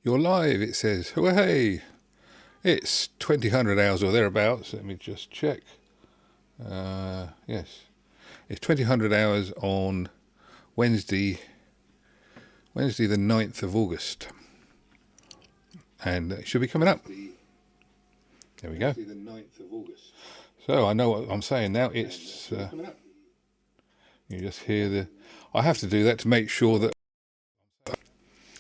You're live, it says. Oh, hey, it's 2000 hours or thereabouts. Let me just check. Yes, it's 2000 hours on Wednesday the 9th of August. And it should be coming up. There we go. So I know what I'm saying now. It's you just hear the. I have to do that to make sure that.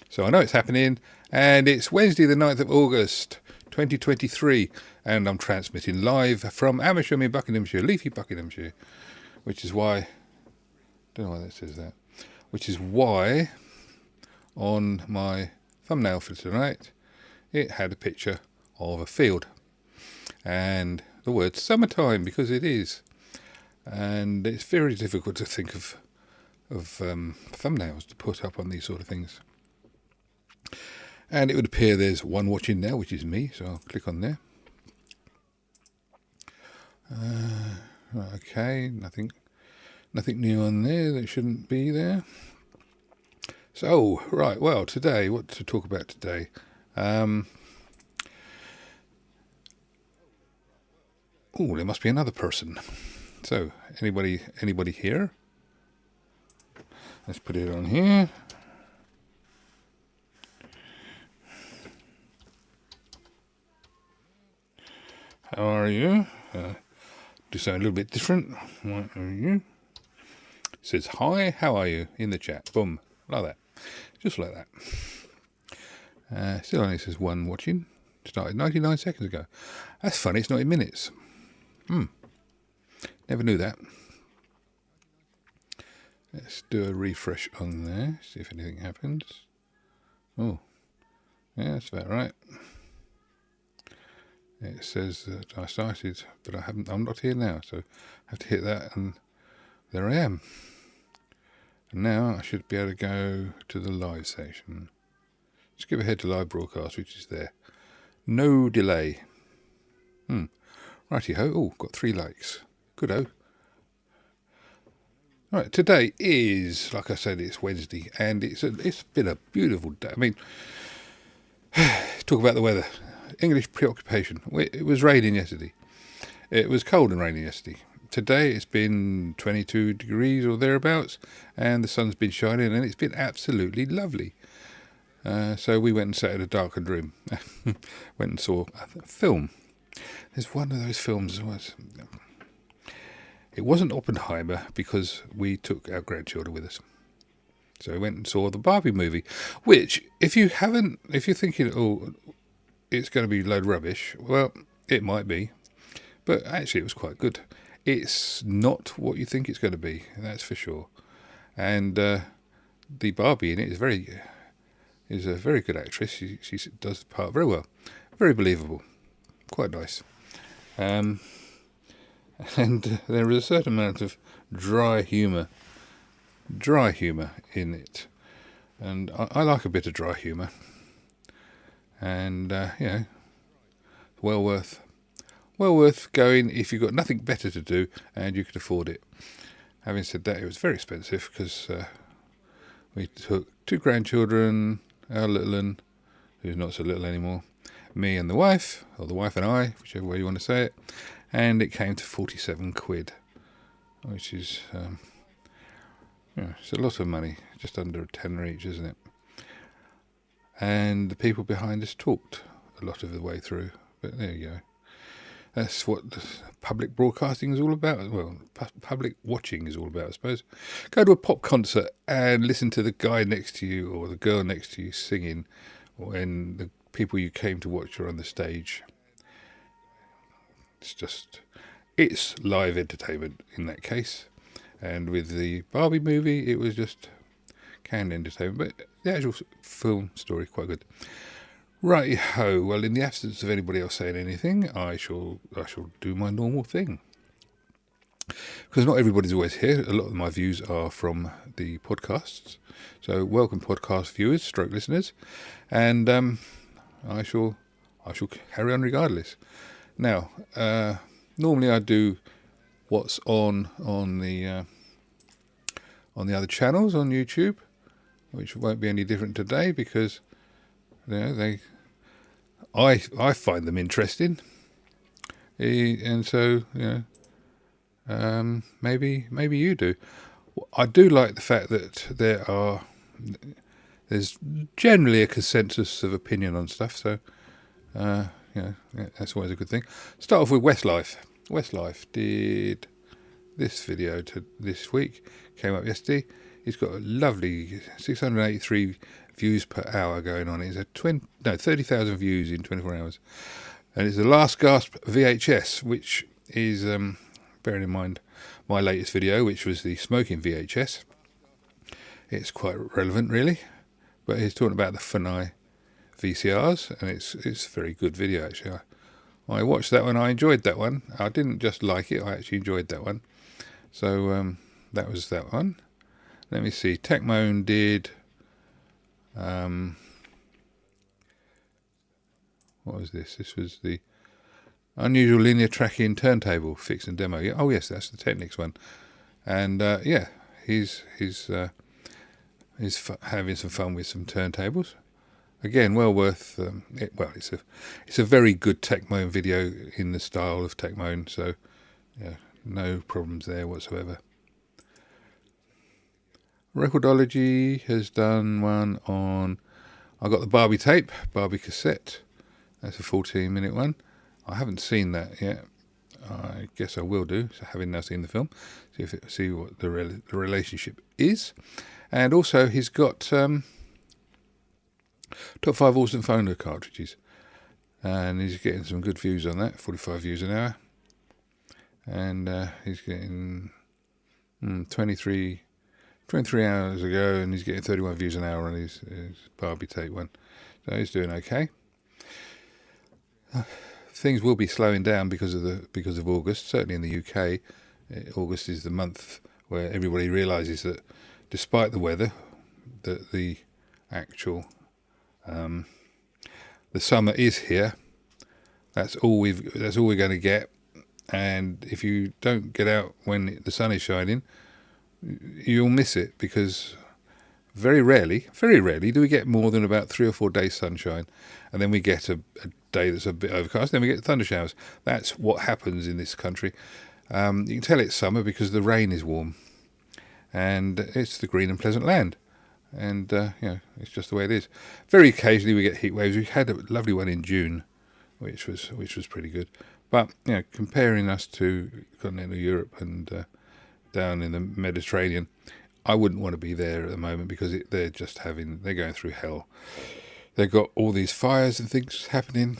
So I know it's happening, and it's Wednesday the 9th of August 2023, and I'm transmitting live from Amersham in Buckinghamshire, leafy Buckinghamshire, which is why. Don't know why that says that. Which is why on my thumbnail for tonight it had a picture of a field and the word summertime, because it is, and it's very difficult to think of thumbnails to put up on these sort of things. And it would appear there's one watching now, which is me, so I'll click on there. Okay, nothing new on there that shouldn't be there. So, right, well, today, what to talk about today? Oh, there must be another person. So, anybody here? Let's put it on here. How are you? Do something a little bit different. What are you? It says, hi, how are you? In the chat. Boom. Like that. Just like that. Still only says one watching. Started 99 seconds ago. That's funny, it's not in minutes. Never knew that. Let's do a refresh on there, see if anything happens. Oh, yeah, that's about right. It says that I started, but I'm not here now, so I have to hit that, and there I am. And now I should be able to go to the live section. Skip ahead to live broadcast, which is there. No delay. Righty-ho. Oh, got 3 likes. Good-o. Right, today is, like I said, it's Wednesday, and it's been a beautiful day. I mean, talk about the weather. English preoccupation. It was raining yesterday. It was cold and raining yesterday. Today it's been 22 degrees or thereabouts, and the sun's been shining, and it's been absolutely lovely. So we went and sat in a darkened room. Went and saw a film. There's one of those films. It wasn't Oppenheimer, because we took our grandchildren with us. So we went and saw the Barbie movie, which, if you're thinking, oh, it's going to be a load of rubbish, well, it might be. But actually it was quite good. It's not what you think it's going to be, that's for sure. And the Barbie in it is a very good actress. She does the part very well. Very believable. Quite nice. And there is a certain amount of dry humour in it. And I like a bit of dry humour. And, well worth going if you've got nothing better to do and you could afford it. Having said that, it was very expensive, because we took 2 grandchildren, our little one, who's not so little anymore, me and the wife, or the wife and I, whichever way you want to say it, and it came to 47 quid, which is it's a lot of money, just under a tenner each, isn't it? And the people behind us talked a lot of the way through, but there you go. That's what public broadcasting is all about. Well, public watching is all about, I suppose. Go to a pop concert and listen to the guy next to you or the girl next to you singing, when the people you came to watch are on the stage. It's live entertainment in that case. And with the Barbie movie, it was just canned entertainment, but the actual film story quite good. Righty-ho, well, in the absence of anybody else saying anything, I shall do my normal thing. Because not everybody's always here. A lot of my views are from the podcasts. So welcome, podcast viewers, stroke listeners. And I shall carry on regardless. Now, normally I do what's on the other channels on YouTube, which won't be any different today, because You know, I find them interesting, and so maybe you do. I do like the fact that there's generally a consensus of opinion on stuff, so that's always a good thing. Start off with Westlife. Westlife did this video this week, came up yesterday. He's got a lovely 683 views per hour going on. It's 30,000 views in 24 hours, and it's the Last Gasp VHS, which is bearing in mind my latest video, which was the smoking VHS. It's quite relevant, really, but he's talking about the Funai VCRs, and it's a very good video, actually. I watched that one. I enjoyed that one. I didn't just like it, I actually enjoyed that one. So that was that one. Let me see. Techmoan did what was this? This was the unusual linear tracking turntable fix and demo. Oh yes, that's the Technics one. And he's having some fun with some turntables. Again, well worth it. Well, it's a very good Techmoan video in the style of Techmoan, so no problems there whatsoever. Recordology has done one on. I got the Barbie tape, Barbie cassette. That's a 14-minute one. I haven't seen that yet. I guess I will do, so having now seen the film, see what the relationship is. And also, he's got top 5 Austin phono cartridges, and he's getting some good views on that. 45 views an hour, and he's getting 23 hours ago, and he's getting 31 views an hour on his Barbie tape one. So he's doing okay. Things will be slowing down because of August. Certainly in the UK, August is the month where everybody realises that, despite the weather, that the actual the summer is here. That's all we're going to get. And if you don't get out when the sun is shining, you'll miss it, because very rarely do we get more than about 3 or 4 days sunshine, and then we get a day that's a bit overcast, then we get thunder showers. That's what happens in this country. You can tell it's summer because the rain is warm, and it's the green and pleasant land, and it's just the way it is. Very occasionally we get heat waves. We had a lovely one in June, which was pretty good. But comparing us to continental Europe and down in the Mediterranean, I wouldn't want to be there at the moment, because they're going through hell. They've got all these fires and things happening.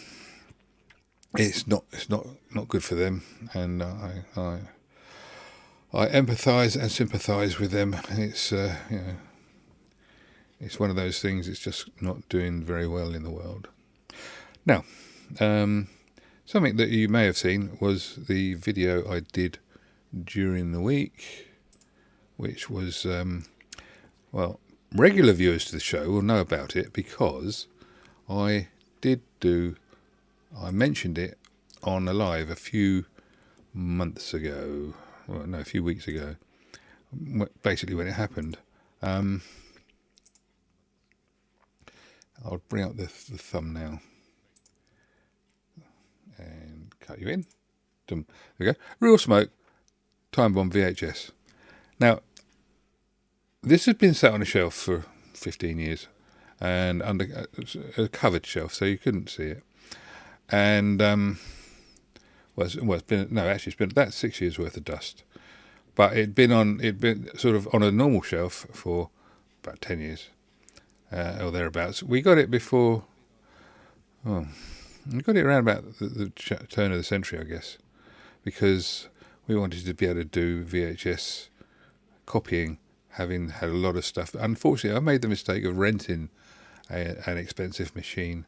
It's not good for them, and I empathise and sympathise with them. It's it's one of those things. It's just not doing very well in the world. Now, something that you may have seen was the video I did during the week, which was regular viewers to the show will know about it, because I mentioned it on a live a few months ago. Well, no, a few weeks ago, basically when it happened. I'll bring up the thumbnail and cut you in. There we go. Real Smoke, Time Bomb VHS. Now, this has been sat on a shelf for 15 years, and under a covered shelf, so you couldn't see it. And it's been that's 6 years worth of dust. But it'd been sort of on a normal shelf for about 10 years or thereabouts. We got it before. We got it around about the turn of the century, I guess, because we wanted to be able to do VHS copying, having had a lot of stuff. Unfortunately, I made the mistake of renting an expensive machine,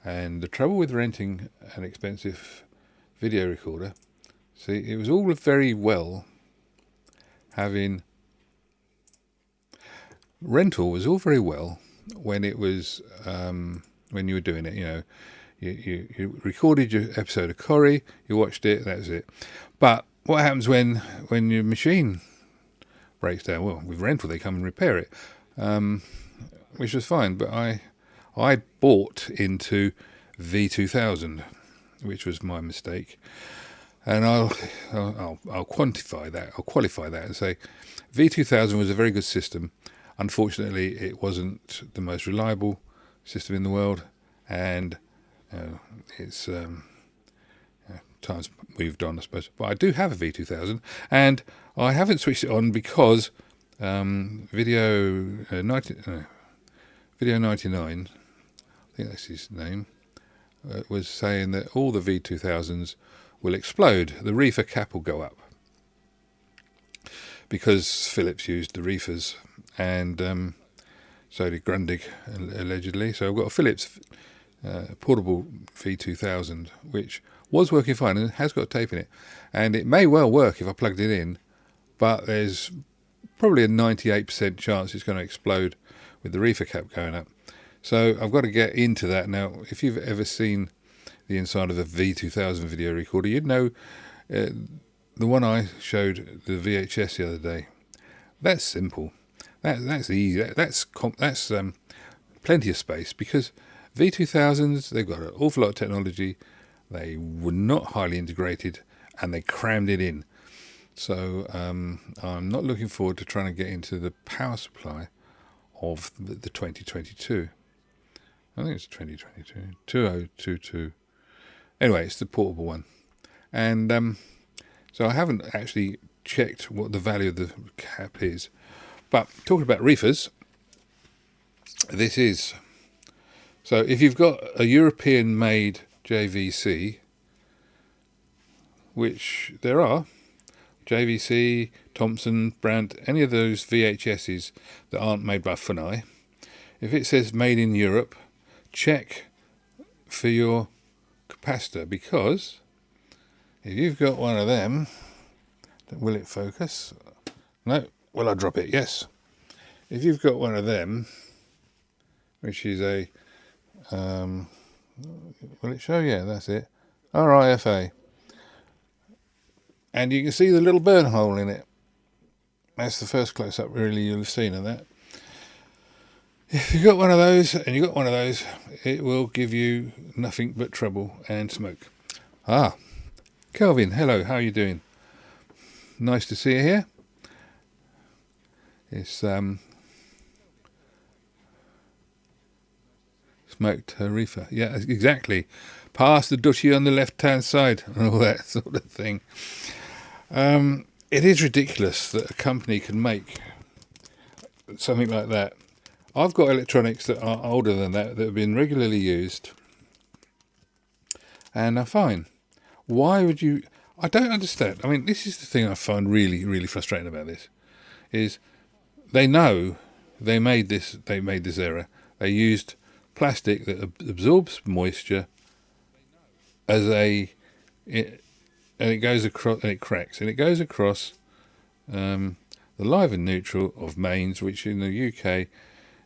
and the trouble with renting an expensive video recorder, see, it was all very well having rental was all very well when it was when you were doing it. You recorded your episode of Corrie, you watched it, that was it. But what happens when your machine breaks down? Well, with rental they come and repair it, which was fine. But I I bought into V2000, which was my mistake. And I'll quantify that. I'll qualify that and say V2000 was a very good system. Unfortunately, it wasn't the most reliable system in the world, and it's times moved on, I suppose. But I do have a V2000, and I haven't switched it on because Video 99, I think that's his name, was saying that all the V2000s will explode. The reefer cap will go up because Philips used the reefers, and so did Grundig, allegedly. So I've got a Philips portable V2000, which was working fine and has got tape in it, and it may well work if I plugged it in, but there's probably a 98% chance it's going to explode with the reefer cap going up. So I've got to get into that. Now, if you've ever seen the inside of a V2000 video recorder, you'd know the one I showed, the VHS, the other day. That's simple. That's easy. That's plenty of space, because V2000s, they've got an awful lot of technology. They were not highly integrated, and they crammed it in. So I'm not looking forward to trying to get into the power supply of the 2022. I think it's 2022, 2022. Anyway, it's the portable one. And so I haven't actually checked what the value of the cap is. But talking about reefers, this is... So if you've got a European-made JVC, which there are, JVC, Thompson, Brandt, any of those VHSs that aren't made by Funai, if it says made in Europe, check for your capacitor, because if you've got one of them, will it focus? No. Will I drop it? Yes. If you've got one of them, which is a will it show? Yeah, that's it. RIFA. And you can see the little burn hole in it. That's the first close-up really you'll have seen of that. If you've got one of those, and you've got one of those, it will give you nothing but trouble and smoke. Ah, Kelvin, hello, how are you doing? Nice to see you here. It's smoked reefer. Yeah, exactly. Pass the dutchie on the left-hand side and all that sort of thing. It is ridiculous that a company can make something like that. I've got electronics that are older than that have been regularly used and are fine. Why would you... I don't understand. I mean, this is the thing I find really, really frustrating about this, is they know they made this error. They used plastic that absorbs moisture and it goes across, and it cracks, and it goes across the live and neutral of mains, which in the UK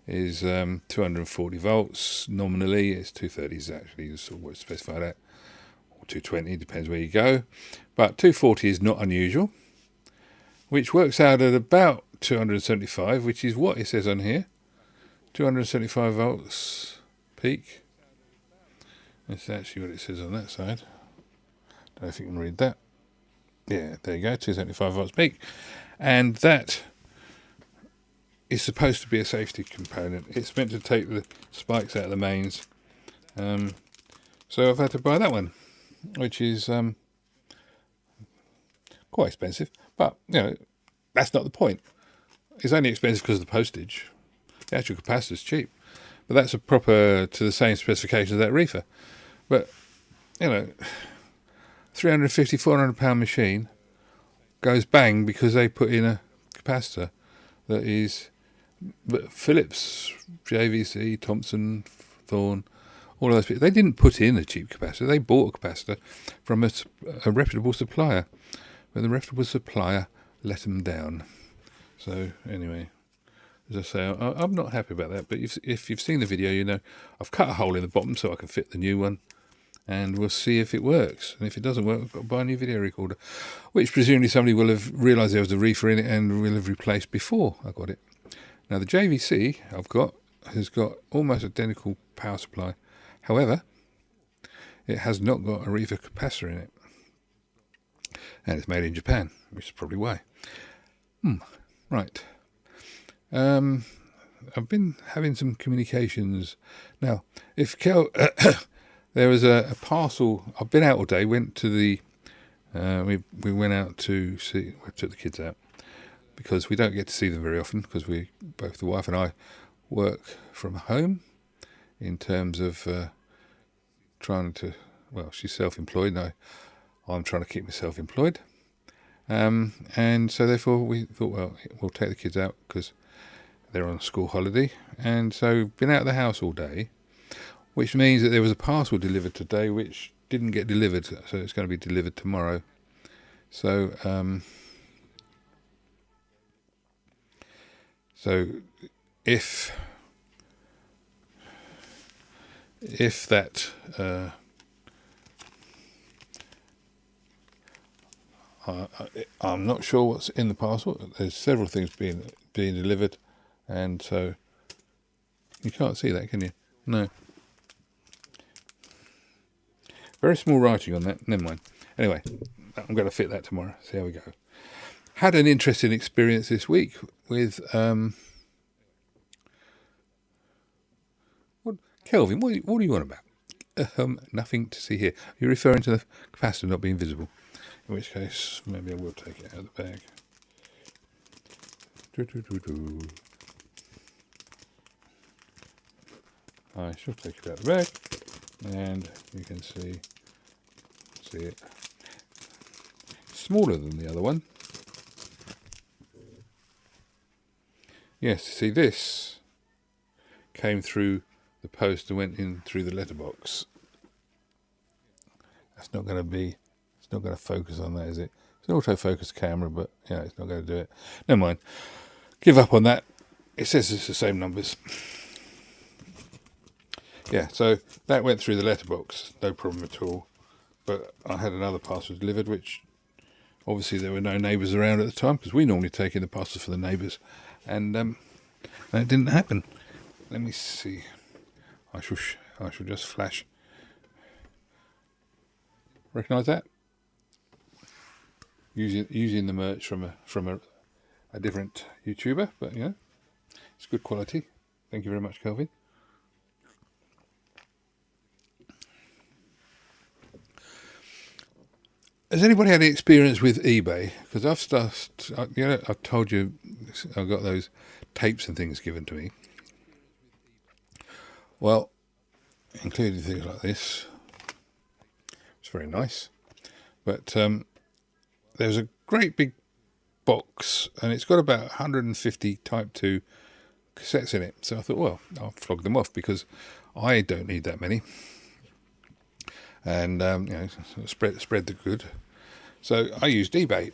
is 240 volts. Nominally, it's 230s actually, is sort of what's specified at, or 220, depends where you go. But 240 is not unusual, which works out at about 275, which is what it says on here. 275 volts peak. That's actually what it says on that side. Don't know if you can read that. Yeah, there you go, 275 volts peak. And that is supposed to be a safety component. It's meant to take the spikes out of the mains. So I've had to buy that one, which is quite expensive. But, you know, that's not the point. It's only expensive because of the postage. The actual capacitor's cheap. But that's a proper to the same specifications as that reefer. But, you know, 350, 400 pound machine goes bang because they put in a capacitor that is... But Philips, JVC, Thompson, Thorn, all of those people, they didn't put in a cheap capacitor. They bought a capacitor from a reputable supplier. But the reputable supplier let them down. So, anyway, as I say, I'm not happy about that. But if you've seen the video, you know I've cut a hole in the bottom so I can fit the new one. And we'll see if it works. And if it doesn't work, we've got to buy a new video recorder, which presumably somebody will have realised there was a reefer in it and will have replaced before I got it. Now, the JVC I've got has got almost identical power supply. However, it has not got a reverse capacitor in it. And it's made in Japan, which is probably why. Right. I've been having some communications. Now, if there was a parcel. I've been out all day. Went to the. We went out to see. We took the kids out because we don't get to see them very often because both the wife and I work from home. In terms of trying to, well, she's self-employed. And I'm trying to keep myself employed. And so therefore we thought, well, we'll take the kids out because they're on a school holiday. And so been out of the house all day, which means that there was a parcel delivered today which didn't get delivered, so it's going to be delivered tomorrow. So if that I'm not sure what's in the parcel. There's several things being delivered, and so you can't see that, can you? No. Very small writing on that. Never mind. Anyway, I'm going to fit that tomorrow. See how we go. Had an interesting experience this week with Kelvin. What are you on about? Nothing to see here. You're referring to the capacitor not being visible. In which case, maybe I will take it out of the bag. I shall take it out of the bag, and you can see it. Smaller than the other one. Yes, see, this came through the post and went in through the letterbox. That's not going to be. It's not going to focus on that, is it? It's an autofocus camera, but yeah, it's not going to do it. Never mind. Give up on that. It says it's the same numbers. Yeah, so that went through the letterbox, no problem at all. But I had another parcel delivered, which obviously there were no neighbours around at the time because we normally take in the parcels for the neighbours, and that didn't happen. Let me see. I shall just flash. Recognise that? Using the merch from a different YouTuber, but yeah, it's good quality. Thank you very much, Kelvin. Has anybody had any experience with eBay? Because I've told you I got those tapes and things given to me. Well, including things like this. It's very nice, but there's a great big box, and it's got about 150 Type 2 cassettes in it. So I thought, well, I'll flog them off because I don't need that many. And spread the good. So I used eBay,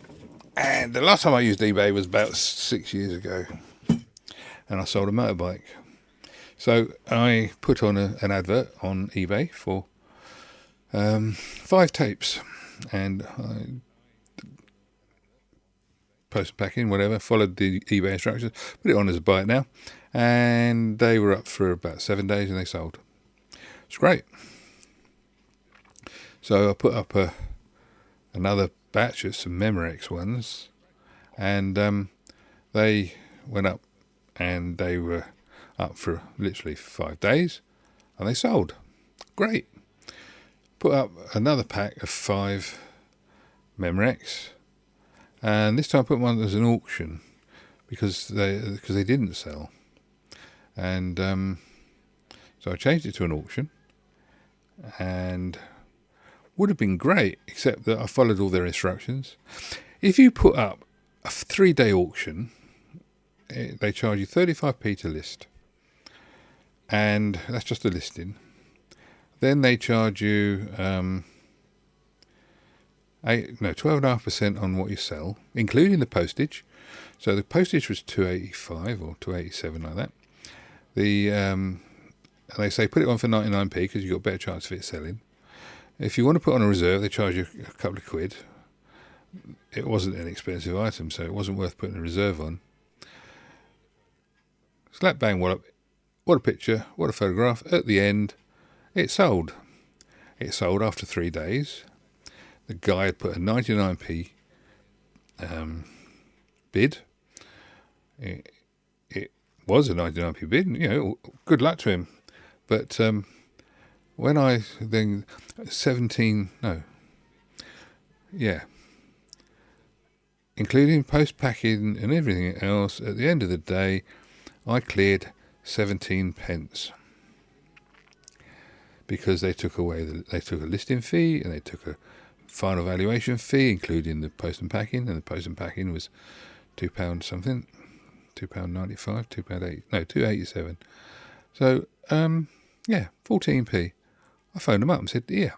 and the last time I used eBay was about 6 years ago, and I sold a motorbike. So I put on an advert on eBay for 5 tapes, and I posted back in, whatever, followed the eBay instructions, put it on as a buy it now, and they were up for about 7 days and they sold. It's great. So I put up another batch of some Memorex ones, and they went up, and they were up for literally 5 days, and they sold. Great. Put up another pack of 5 Memorex, and this time I put one as an auction because they didn't sell, and so I changed it to an auction, and would have been great, except that I followed all their instructions. If you put up a 3-day auction, they charge you 35p to list, and that's just a listing. Then they charge you 12.5% on what you sell, including the postage. So the postage was $2.85 or $2.87, like that. And they say put it on for 99p because you've got a better chance of it selling. If you want to put on a reserve, they charge you a couple of quid. It wasn't an expensive item, so it wasn't worth putting a reserve on. Slap bang wallop, what a picture, what a photograph. At the end, it sold. It sold after 3 days. The guy had put a 99p bid. It was a 99p bid, you know, good luck to him. But when I then, including post-packing and everything else, at the end of the day, I cleared 17 pence. Because they took away, they took a listing fee and they took a final valuation fee, including the post and packing, and the post and packing was £2 something, £2.95, £2.80, no, £2.87. So, 14p. I phoned them up and said, yeah,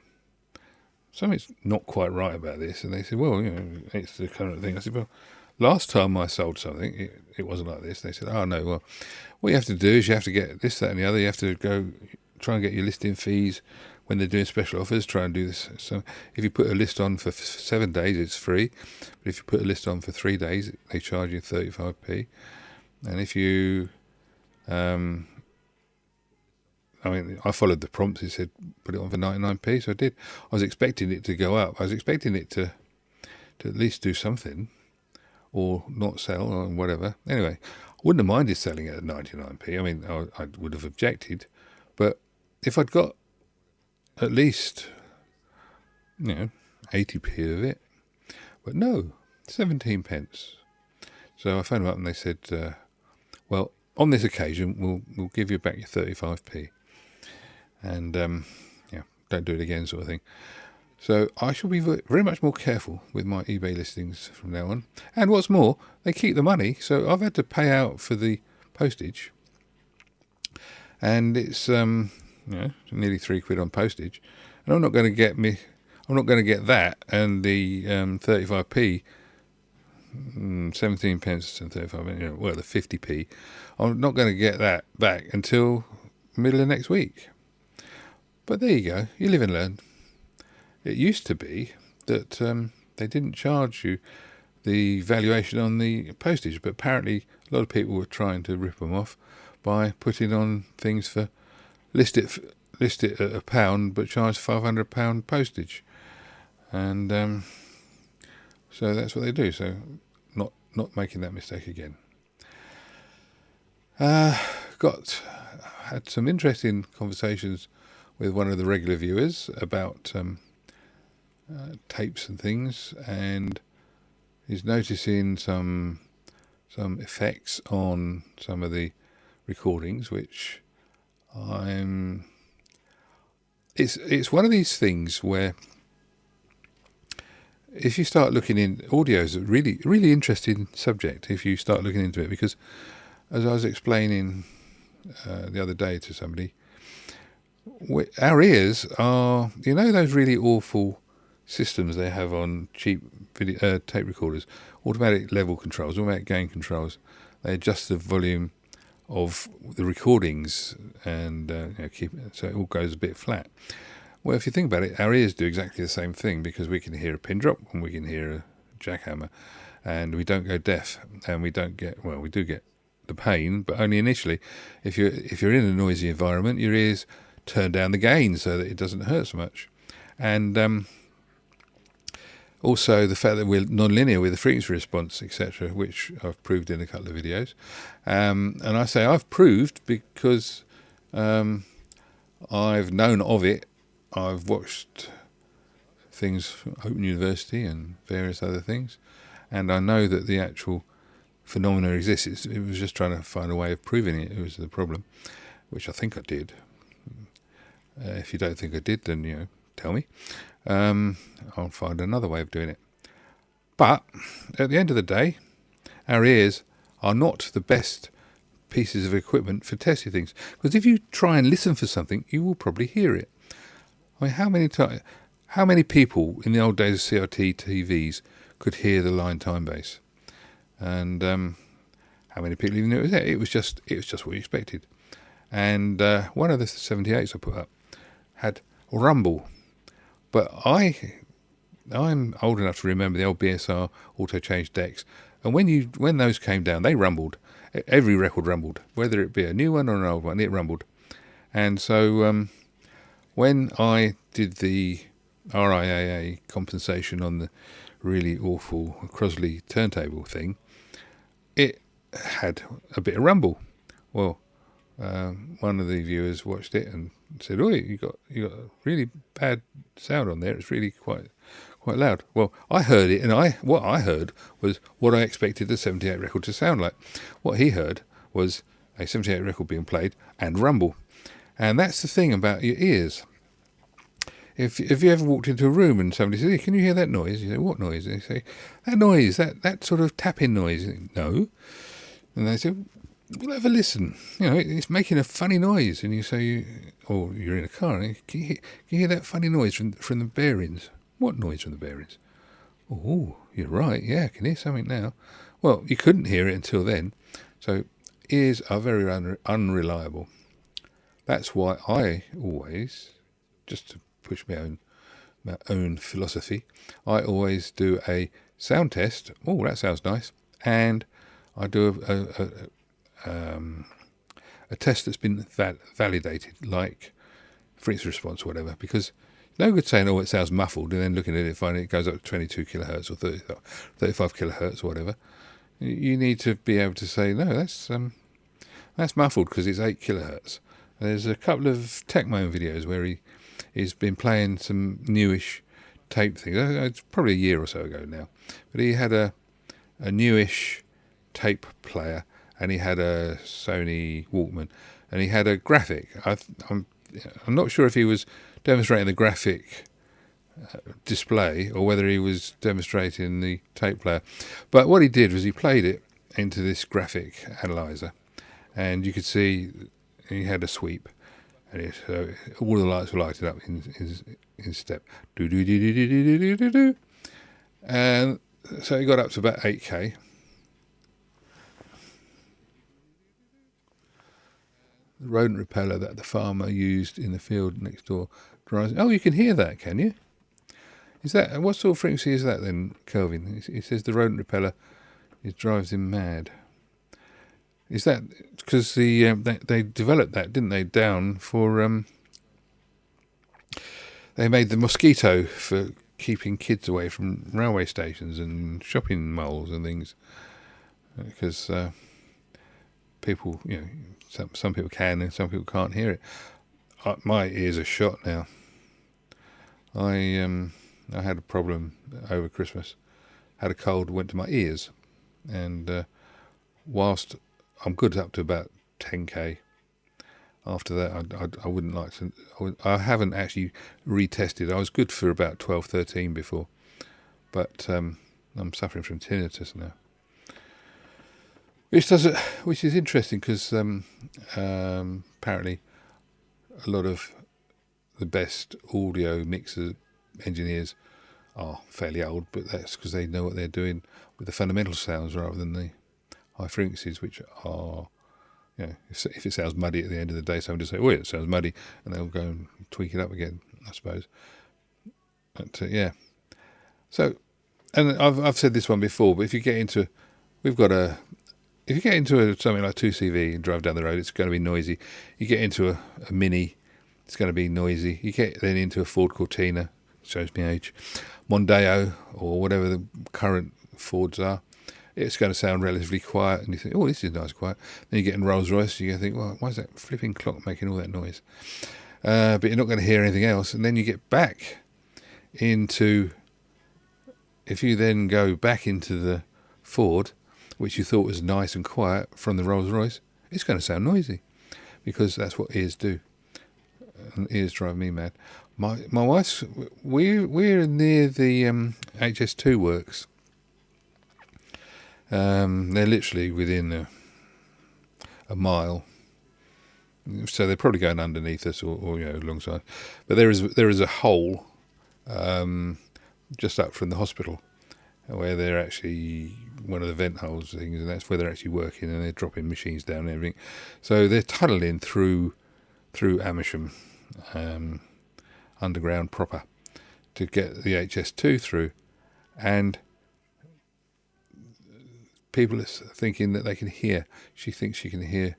something's not quite right about this. And they said, well, you know, it's the current thing. I said, well, last time I sold something, it wasn't like this. They said, oh no, well, what you have to do is you have to get this, that and the other. You have to go try and get your listing fees when they're doing special offers. Try and do this. So if you put a list on for 7 days, it's free. But if you put a list on for 3 days, they charge you 35p. And if you, I followed the prompts. It said put it on for 99p, so I did. I was expecting it to go up. I was expecting it to at least do something, or not sell, or whatever. Anyway, I wouldn't have minded selling it at 99p. I mean, I would have objected, but if I'd got at least, 80p of it, but no, 17 pence. So I phoned them up and they said, well, on this occasion, we'll give you back your 35p. And, don't do it again, sort of thing. So I shall be very much more careful with my eBay listings from now on. And what's more, they keep the money, so I've had to pay out for the postage. And it's nearly £3 on postage, and I'm not going to get that and the 35p, 17 pence and 35, the 50p. I'm not going to get that back until middle of next week. But there you go, you live and learn. It used to be that they didn't charge you the valuation on the postage, but apparently a lot of people were trying to rip them off by putting on things for list it at £1 but charge £500 postage, and so that's what they do. So not making that mistake again. Had some interesting conversations with one of the regular viewers about tapes and things, and he's noticing some effects on some of the recordings, which it's one of these things where if you start looking in, audio is a really, really interesting subject if you start looking into it, because as I was explaining the other day to somebody, our ears are, those really awful systems they have on cheap video, tape recorders, automatic level controls, automatic gain controls. They adjust the volume of the recordings and keep it so it all goes a bit flat. Well, if you think about it, our ears do exactly the same thing, because we can hear a pin drop and we can hear a jackhammer, and we don't go deaf, and we don't get, well, we do get the pain, but only initially. If you're in a noisy environment, your ears turn down the gain so that it doesn't hurt so much. And also the fact that we're non-linear with the frequency response, etc., which I've proved in a couple of videos. And I say I've proved because I've known of it. I've watched things from Open University and various other things, and I know that the actual phenomena exists. It was just trying to find a way of proving it. It was the problem, which I think I did. If you don't think I did, then tell me. I'll find another way of doing it. But at the end of the day, our ears are not the best pieces of equipment for testing things, because if you try and listen for something, you will probably hear it. I mean, how many people in the old days of CRT TVs could hear the line time base? And how many people even knew it was there? It was just what you expected. And one of the 78s I put up had rumble, but I'm old enough to remember the old BSR auto change decks And when those came down, they rumbled. Every record rumbled, whether it be a new one or an old one, it rumbled. And so when I did the RIAA compensation on the really awful Crosley turntable thing, it had a bit of rumble. Well, one of the viewers watched it and said, "Oh, you got a really bad sound on there. It's really quite loud." Well, I heard it, and what I heard was what I expected the 78 record to sound like. What he heard was a 78 record being played and rumble. And that's the thing about your ears. If you ever walked into a room and somebody says, "Hey, can you hear that noise?" You say, "What noise?" And they say, "That noise, that sort of tapping noise." You think, "No." And they say, "We'll have a listen. You know, it's making a funny noise." And you say, or you're in a car, and can you hear that funny noise from the bearings? "What noise from the bearings?" "Oh, you're right. Yeah, I can hear something now." Well, you couldn't hear it until then. So ears are very unreliable. That's why I always, just to push my own philosophy, I always do a sound test. Oh, that sounds nice. And I do a test that's been validated, like frequency response or whatever, because no good saying, "Oh, it sounds muffled," and then looking at it, finding it goes up to 22 kilohertz or 35 kilohertz or whatever. You need to be able to say, "No, that's muffled because it's 8 kilohertz." There's a couple of Techmoan videos where he's been playing some newish tape things. It's probably a year or so ago now, but he had a newish tape player, and he had a Sony Walkman, and he had a graphic. I'm not sure if he was demonstrating the graphic display or whether he was demonstrating the tape player. But what he did was he played it into this graphic analyzer, and you could see he had a sweep, and all the lights were lighted up in step. Do do do do do do do do do. And so he got up to about 8K. The rodent repeller that the farmer used in the field next door drives. Oh, you can hear that, can you? Is that, what sort of frequency is that then, Kelvin? He says the rodent repeller, it drives him mad. Is that because they developed that, didn't they? Down for they made the mosquito for keeping kids away from railway stations and shopping malls and things, because people, some people can and some people can't hear it. My ears are shot now. I had a problem over Christmas. Had a cold, went to my ears, and whilst I'm good up to about 10K, after that I wouldn't like to. I haven't actually retested. I was good for about 12, 13 before, but I'm suffering from tinnitus now. Which is interesting because apparently a lot of the best audio mixer engineers are fairly old, but that's because they know what they're doing with the fundamental sounds rather than the high frequencies, which are, if it sounds muddy at the end of the day, someone just say, "Oh, it sounds muddy," and they'll go and tweak it up again, I suppose. But yeah, so, and I've said this one before, but if you get into something like 2CV and drive down the road, it's going to be noisy. You get into a Mini, it's going to be noisy. You get then into a Ford Cortina, shows me age, Mondeo, or whatever the current Fords are, it's going to sound relatively quiet, and you think, "Oh, this is nice quiet." Then you get in Rolls Royce, you think, "Well, why is that flipping clock making all that noise?" But you're not going to hear anything else. And then you get back into, if you then go back into the Ford, which you thought was nice and quiet from the Rolls Royce, it's going to sound noisy, because that's what ears do. And ears drive me mad. My wife's, we're near the HS2 works. They're literally within a mile, so they're probably going underneath us or alongside. But there is a hole just up from the hospital where they're actually one of the vent holes things, and that's where they're actually working, and they're dropping machines down and everything. So they're tunnelling through Amersham underground proper to get the HS2 through, and people are thinking that they can hear. She thinks she can hear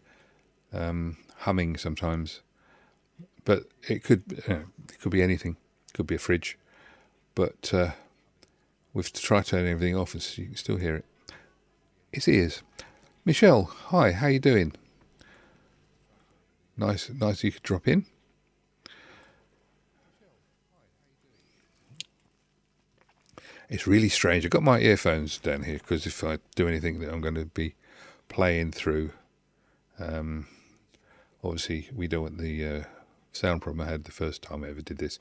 humming sometimes, but it could be anything. It could be a fridge, but we've tried turning everything off, and so you can still hear it. It's ears. Michelle, hi. How you doing? Nice. You could drop in. It's really strange. I've got my earphones down here because if I do anything that I'm going to be playing through, obviously we don't want the sound problem I had the first time I ever did this.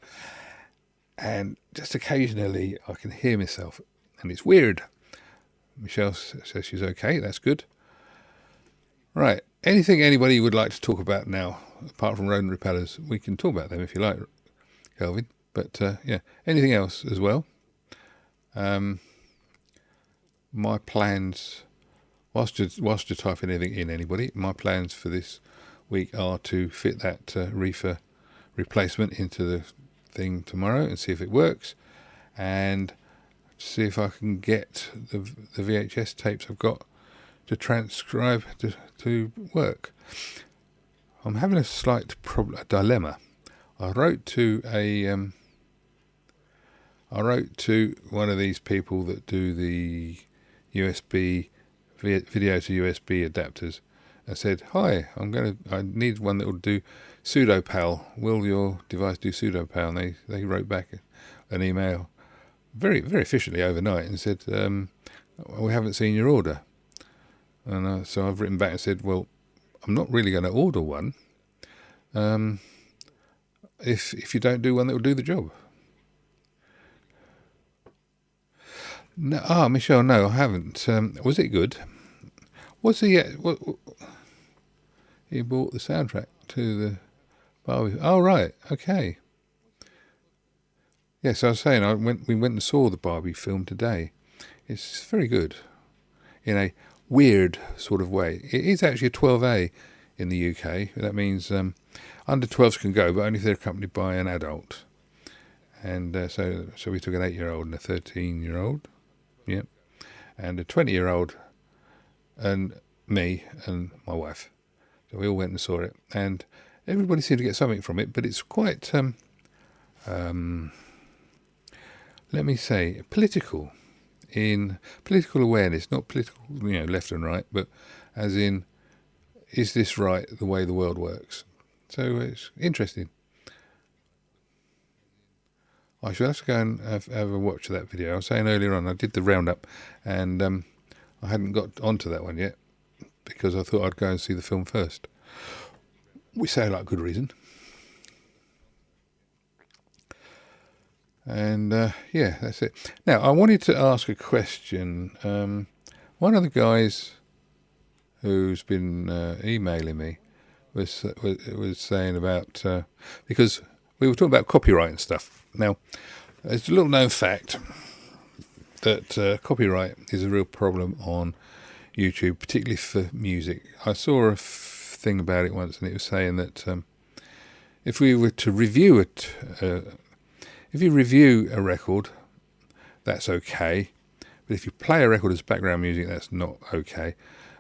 And just occasionally I can hear myself, and it's weird. Michelle says she's okay. That's good. Right. Anything anybody would like to talk about now, apart from rodent repellers? We can talk about them if you like, Kelvin. But yeah, anything else as well? My plans, whilst you're typing anything in, anybody, my plans for this week are to fit that reefer replacement into the thing tomorrow and see if it works, and see if I can get the VHS tapes I've got to transcribe to work. I'm having a slight a dilemma. I wrote to one of these people that do the USB video to USB adapters. I said, "Hi, I need one that will do pseudopal. Will your device do pseudopal?" And they wrote back an email very, very efficiently overnight and said, "We haven't seen your order." And so I've written back and said, "Well, I'm not really going to order one if you don't do one that will do the job." No, Michelle, no, I haven't. Was it good? Was he? He bought the soundtrack to the Barbie. Oh, right, okay. Yes, I was saying we went and saw the Barbie film today. It's very good, in a weird sort of way. It is actually a 12A in the UK. That means under 12s can go, but only if they're accompanied by an adult. And so we took an 8-year-old and a 13-year-old. Yep. And a 20-year-old and me and my wife. So we all went and saw it, and everybody seemed to get something from it, but it's quite, let me say, political awareness, not political, left and right, but as in, is this right, the way the world works? So it's interesting. I should have to go and have a watch of that video. I was saying earlier on, I did the roundup, and I hadn't got onto that one yet because I thought I'd go and see the film first. We say like good reason. And yeah, that's it. Now, I wanted to ask a question. One of the guys who's been emailing me was saying about because we were talking about copyright and stuff. Now, it's a little known fact that copyright is a real problem on YouTube, particularly for music. I saw a thing about it once, and it was saying that if we were to review it, if you review a record, that's okay, but if you play a record as background music, that's not okay.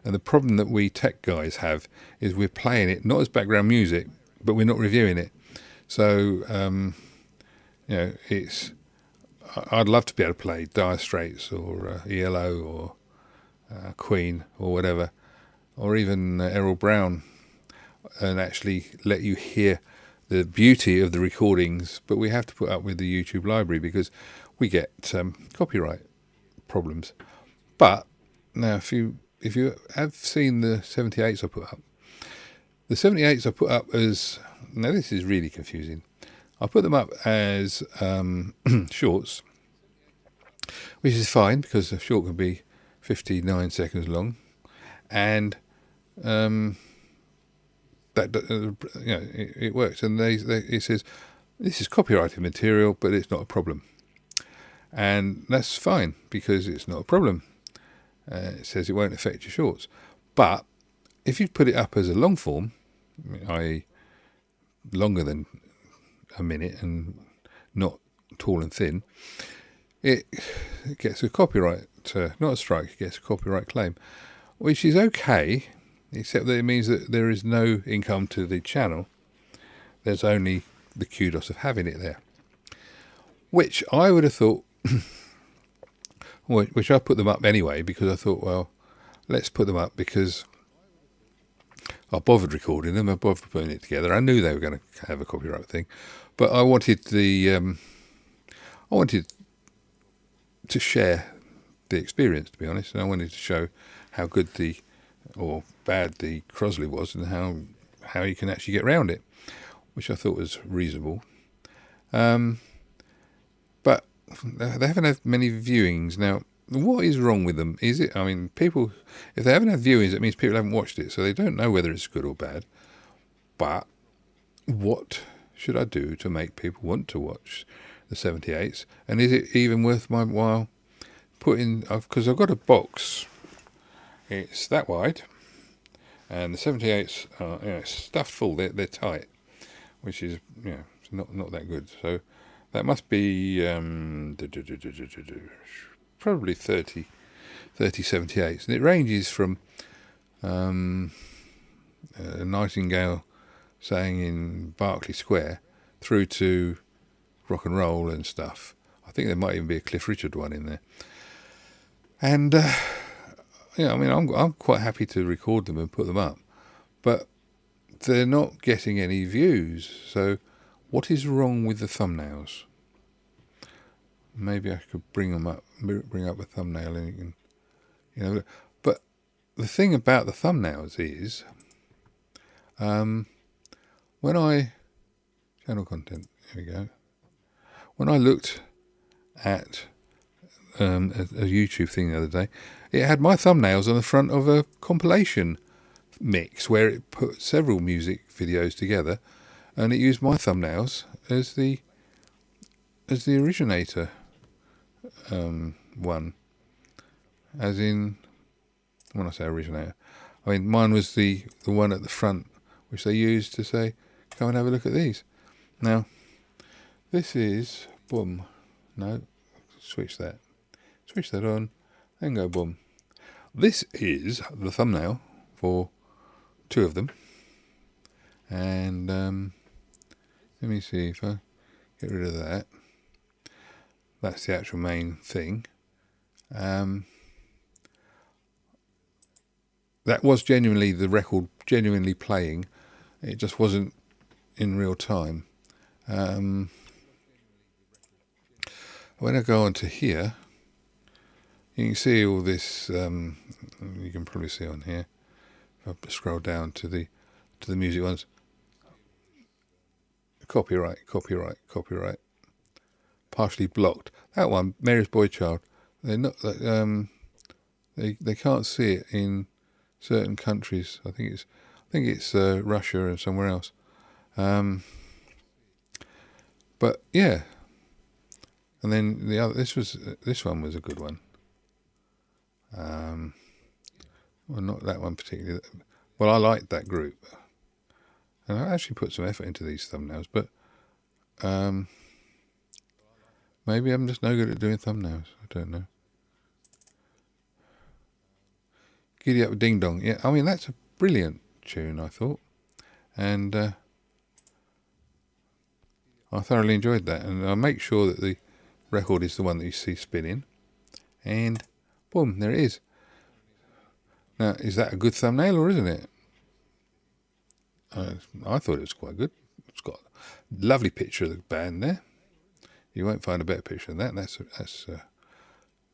And the problem that we tech guys have is we're playing it not as background music, but we're not reviewing it. So I'd love to be able to play Dire Straits or ELO or Queen or whatever, or even Errol Brown, and actually let you hear the beauty of the recordings, but we have to put up with the YouTube library because we get copyright problems. But now, if you have seen the 78s I put up, the 78s I put up as, now this is really confusing, I put them up as shorts, which is fine because a short can be 59 seconds long, and it works. And it says this is copyrighted material, but it's not a problem, and that's fine because it's not a problem. It says it won't affect your shorts, but if you put it up as a long form, i.e. longer than a minute and not tall and thin, it gets a copyright not a strike, he gets a copyright claim, which is okay, except that it means that there is no income to the channel. There's only the kudos of having it there, which I would have thought, which I put them up anyway, because I thought, well, let's put them up because I bothered recording them, I bothered putting it together. I knew they were going to have a copyright thing, but I wanted to share the experience, to be honest, and I wanted to show how good or bad the Crosley was, and how you can actually get around it, which I thought was reasonable. But they haven't had many viewings. Now, what is wrong with them? Is it, I mean, people, if they haven't had viewings, it means people haven't watched it, so they don't know whether it's good or bad. But what should I do to make people want to watch the 78s? And is it even worth my while putting, because I've got a box, it's that wide, and the 78s are stuffed full, they're tight, which is not that good. So that must be probably 30 78s, and it ranges from a Nightingale saying in Berkeley Square through to rock and roll and stuff. I think there might even be a Cliff Richard one in there. And I mean, I'm quite happy to record them and put them up, but they're not getting any views. So what is wrong with the thumbnails? Maybe I could bring up a thumbnail and you can, but the thing about the thumbnails is, when I, channel content, here we go. When I looked at a YouTube thing the other day, it had my thumbnails on the front of a compilation mix where it put several music videos together, and it used my thumbnails as the originator one. As in, when I say originator, I mean mine was the one at the front, which they used to say, come and have a look at these. Now, this is, boom, no, switch that on, and go boom. This is the thumbnail for two of them, and let me see if I get rid of that. That's the actual main thing. That was genuinely the record, genuinely playing. It just wasn't in real time. When I go on to here, you can see all this. You can probably see on here. If I scroll down to the music ones, copyright, partially blocked. That one, Mary's Boy Child. They're not. They can't see it in certain countries. I think it's Russia and somewhere else. But yeah. And then the other, this one was a good one. Well, not that one particularly. Well, I liked that group, and I actually put some effort into these thumbnails. But maybe I'm just no good at doing thumbnails. I don't know. Giddy Up Ding Dong. Yeah, I mean that's a brilliant tune, I thought, and I thoroughly enjoyed that. And I make sure that the record is the one that you see spinning, and boom, there it is. Now, is that a good thumbnail or isn't it? I thought it was quite good. It's got a lovely picture of the band there. You won't find a better picture than that. That's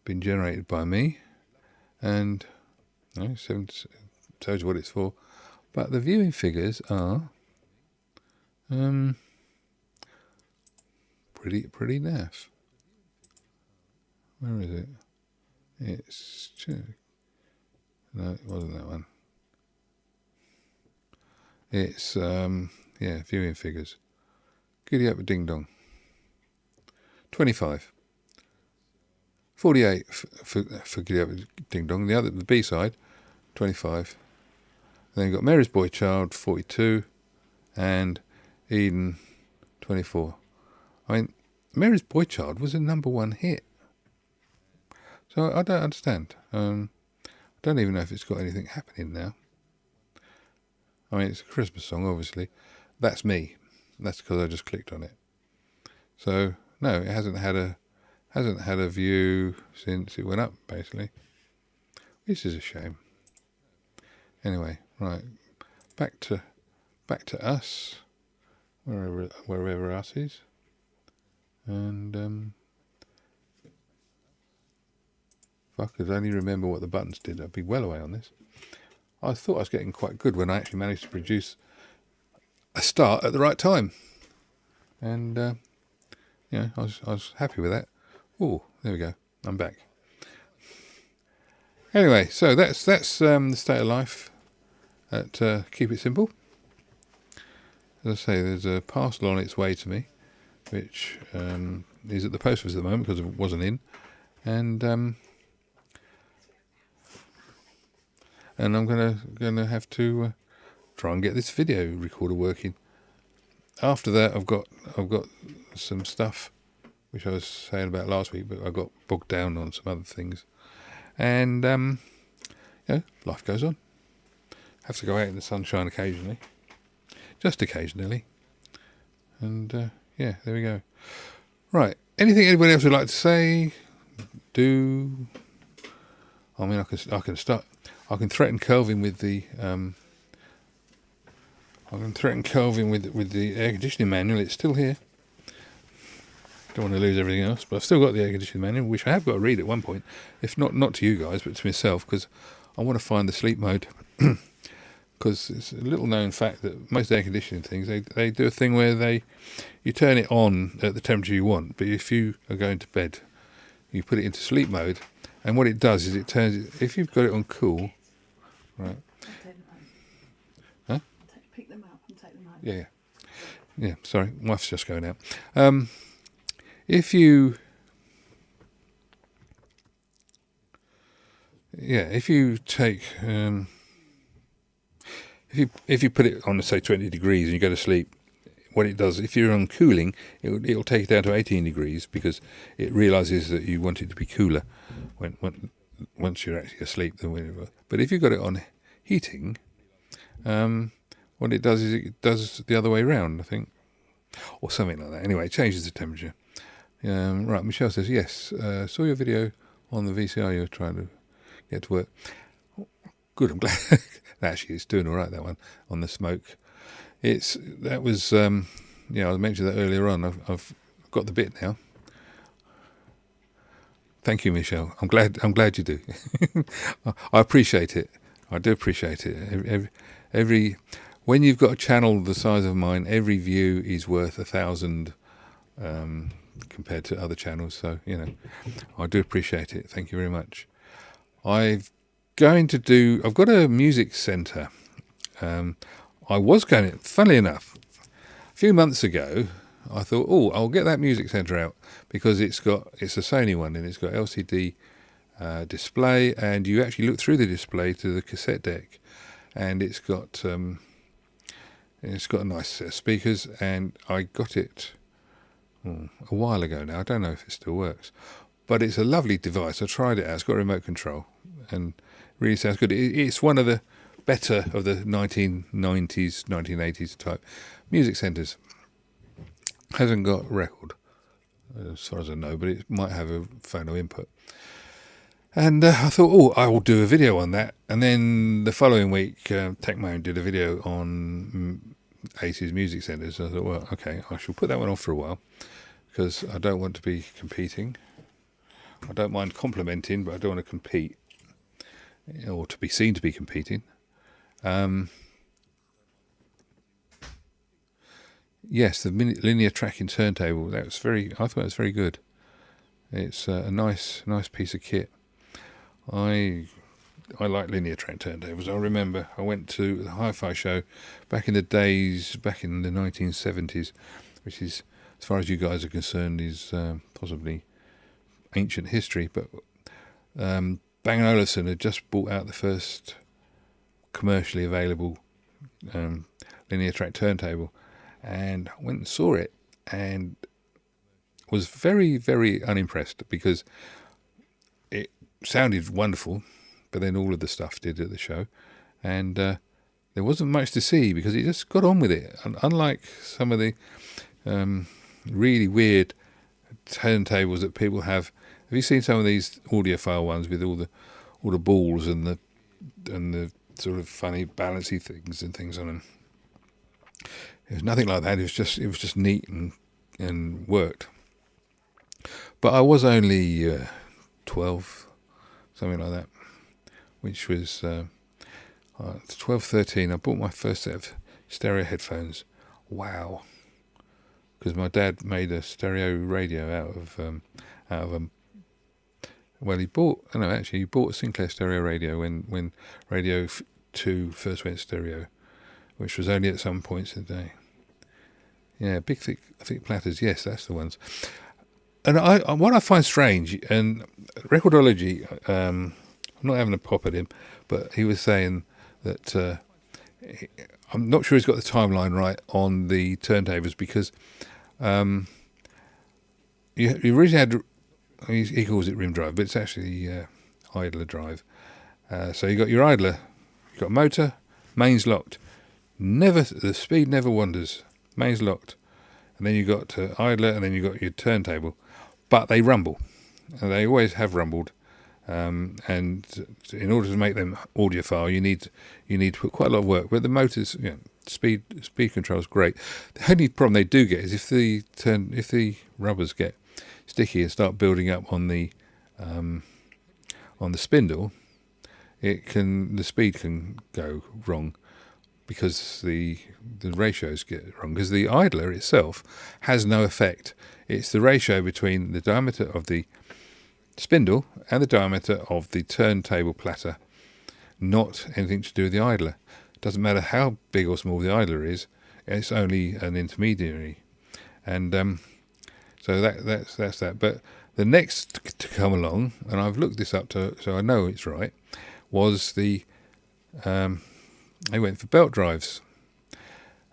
been generated by me, and tells you what it's for. But the viewing figures are pretty naff. Where is it? It's no, it wasn't that one. It's viewing figures. Giddy Up a Ding Dong. 25. 48 for Giddy Up a Ding Dong. The B side, 25. Then you've got Mary's Boy Child, 42, and Eden, 24. I mean, Mary's Boy Child was a #1 hit. So I don't understand. I don't even know if it's got anything happening now. I mean, it's a Christmas song, obviously. That's me. That's because I just clicked on it. So no, it hasn't had a view since it went up, basically. This is a shame. Anyway, right, back to us, wherever us is, and if I could only remember what the buttons did, I'd be well away on this. I thought I was getting quite good when I actually managed to produce a start at the right time, and I was happy with that. Oh, there we go. I'm back. Anyway, so that's the state of life at Keep It Simple. As I say, there's a parcel on its way to me, which is at the post office at the moment because it wasn't in, and I'm gonna have to try and get this video recorder working. After that, I've got some stuff which I was saying about last week, but I got bogged down on some other things, and life goes on. Have to go out in the sunshine occasionally, just occasionally, and there we go. Right, anything anybody else would like to say? I mean, I can start. I can threaten Kelvin with the with the air conditioning manual. It's still here. Don't want to lose everything else, but I've still got the air conditioning manual, which I have got to read at one point, if not to you guys, but to myself, because I want to find the sleep mode. Because it's a little known fact that most air conditioning things, they do a thing where you turn it on at the temperature you want, but if you are going to bed, you put it into sleep mode, and what it does is it turns it, if you've got it on cool, right? Huh? Pick them up and take them home. Yeah. Sorry, wife's just going out. If you take if you put it on, say, 20 degrees and you go to sleep, what it does, if you're on cooling, it'll take it down to 18 degrees because it realises that you want it to be cooler once you're actually asleep than whenever. But if you've got it on heating, what it does is it does the other way round, I think, or something like that. Anyway, it changes the temperature. Right, Michelle says, yes, saw your video on the VCR you were trying to get to work. Good, I'm glad. Actually, it's doing all right, that one, on the smoke. I mentioned that earlier on. I've got the bit now. Thank you, Michelle. I'm glad you do. I appreciate it. I do appreciate it. When you've got a channel the size of mine, every view is worth 1,000 compared to other channels. So, I do appreciate it. Thank you very much. I've got a music centre. I was going, funnily enough, a few months ago, I thought, I'll get that music centre out because it's a Sony one and it's got LCD display, and you actually look through the display to the cassette deck, and it's got a nice set of speakers, and I got it a while ago now. I don't know if it still works, but it's a lovely device. I tried it out. It's got a remote control and really sounds good. It's one of the better of the 1990s, 1980s type music centres. Hasn't got record, as far as I know, but it might have a phono input. And I thought, I will do a video on that. And then the following week, TechMoan did a video on 80s music centres. I thought, well, okay, I shall put that one off for a while because I don't want to be competing. I don't mind complimenting, but I don't want to compete or to be seen to be competing. Yes, the linear tracking turntable. I thought it was very good. It's a nice piece of kit. I like linear track turntables. I remember I went to the Hi-Fi show back in the 1970s, which is, as far as you guys are concerned, is possibly ancient history. But Bang & Olufsen had just brought out the first commercially available linear track turntable, and I went and saw it and was very, very unimpressed because sounded wonderful, but then all of the stuff did at the show, and there wasn't much to see because it just got on with it. And unlike some of the really weird turntables that people have you seen some of these audiophile ones with all the balls and the sort of funny balancy things and things on them? It was nothing like that. It was just neat and worked. But I was only 12, something like that, which was 12, 13. I bought my first set of stereo headphones. Wow. Because my dad made a stereo radio out of well, he bought a Sinclair stereo radio when Radio 2 first went stereo, which was only at some points in the day. Yeah, big thick platters. Yes, that's the ones. And what I find strange, and Recordology, I'm not having a pop at him, but he was saying that I'm not sure he's got the timeline right on the turntables because you originally had, he calls it rim drive, but it's actually idler drive. So you got your idler, you got motor, mains locked. The speed never wanders. Mains locked, and then you got idler, and then you got your turntable. But they rumble, and they always have rumbled. And in order to make them audiophile, you need to put quite a lot of work. But the motors, speed control is great. The only problem they do get is if the rubbers get sticky and start building up on the spindle, the speed can go wrong because the ratios get wrong. Because the idler itself has no effect. It's the ratio between the diameter of the spindle and the diameter of the turntable platter, not anything to do with the idler. It doesn't matter how big or small the idler is, it's only an intermediary. And so that's that. But the next to come along, and I've looked this up so I know it's right, was they went for belt drives.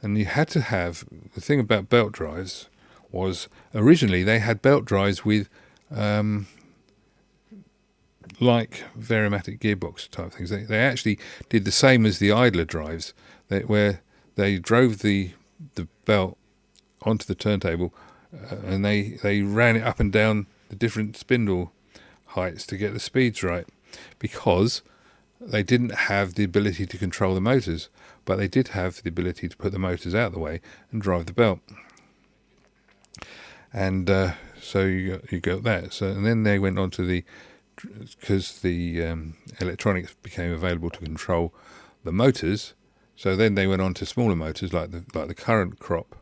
And you had to have, the thing about belt drives was originally they had belt drives with like Varimatic gearbox type things. They actually did the same as the idler drives, where they drove the belt onto the turntable and they ran it up and down the different spindle heights to get the speeds right, because they didn't have the ability to control the motors, but they did have the ability to put the motors out of the way and drive the belt. And so you got that. So, and then they went on to because the electronics became available to control the motors. So then they went on to smaller motors like the current crop.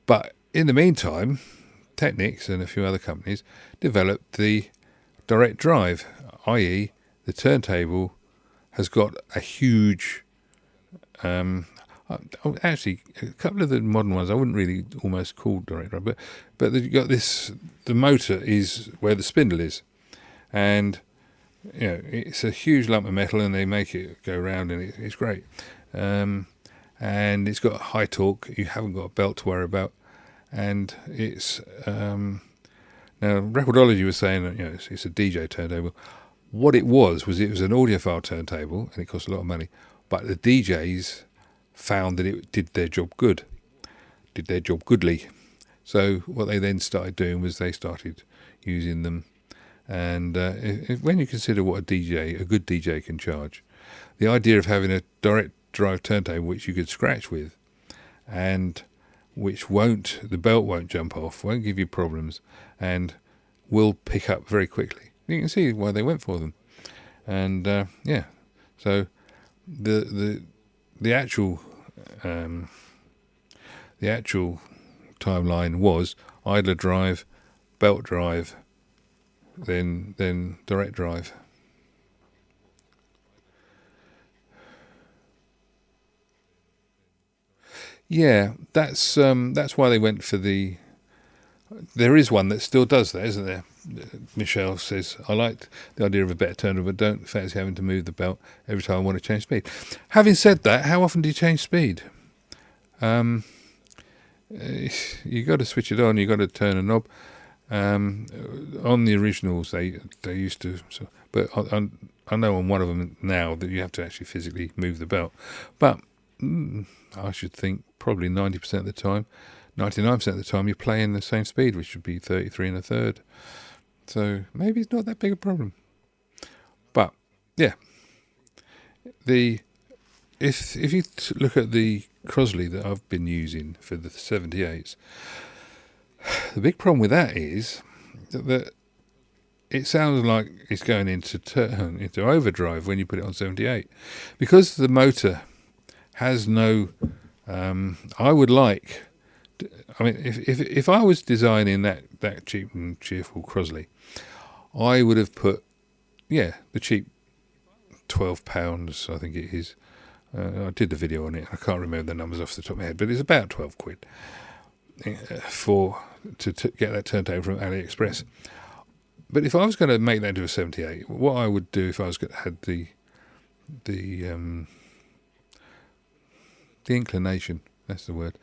But in the meantime, Technics and a few other companies developed the direct drive, i.e. the turntable has got a huge actually, a couple of the modern ones I wouldn't really almost call direct drive, but you got this. The motor is where the spindle is, and it's a huge lump of metal, and they make it go round, and it's great. And it's got high torque. You haven't got a belt to worry about, and it's now Recordology was saying that it's a DJ turntable. What it was an audiophile turntable, and it cost a lot of money, but the DJs found that it did their job goodly. So what they then started doing was they started using them. And when you consider what a good DJ can charge, the idea of having a direct drive turntable which you could scratch with, and which the belt won't jump off, won't give you problems, and will pick up very quickly. You can see why they went for them. And so the actual timeline was idler drive, belt drive, then direct drive. Yeah, that's why they went for the. There is one that still does that, isn't there? Michelle says, I liked the idea of a better turntable, but don't fancy having to move the belt every time I want to change speed. Having said that, how often do you change speed? You got to switch it on, you got to turn a knob. On the originals, they used to, but I know on one of them now that you have to actually physically move the belt. But I should think probably 90% of the time, 99% of the time, you're playing the same speed, which would be 33 and a third. So maybe it's not that big a problem. But yeah, if you look at the Crosley that I've been using for the 78s, the big problem with that is that it sounds like it's going into overdrive when you put it on 78, because the motor has no. I would like. I mean, if I was designing that cheap and cheerful Crosley, I would have put the cheap £12, I think it is. I did the video on it. I can't remember the numbers off the top of my head, but it's about £12 to get that turntable from AliExpress. But if I was going to make that into a 78, what I would do if I was had the inclination, that's the word,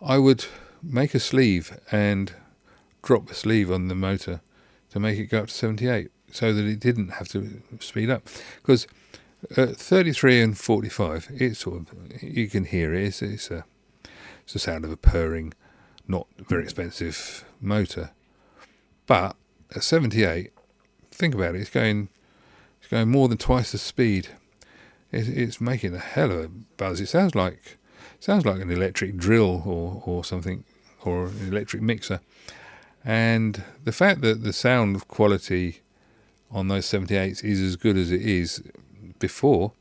I would make a sleeve and drop the sleeve on the motor to make it go up to 78, so that it didn't have to speed up. Because at 33 and 45, it's sort of, you can hear it. It's the sound of a purring, not very expensive motor. But at 78, think about it. It's going more than twice the speed. It's making a hell of a buzz. It sounds like an electric drill or something, or an electric mixer. And the fact that the sound quality on those 78s is as good as it is before,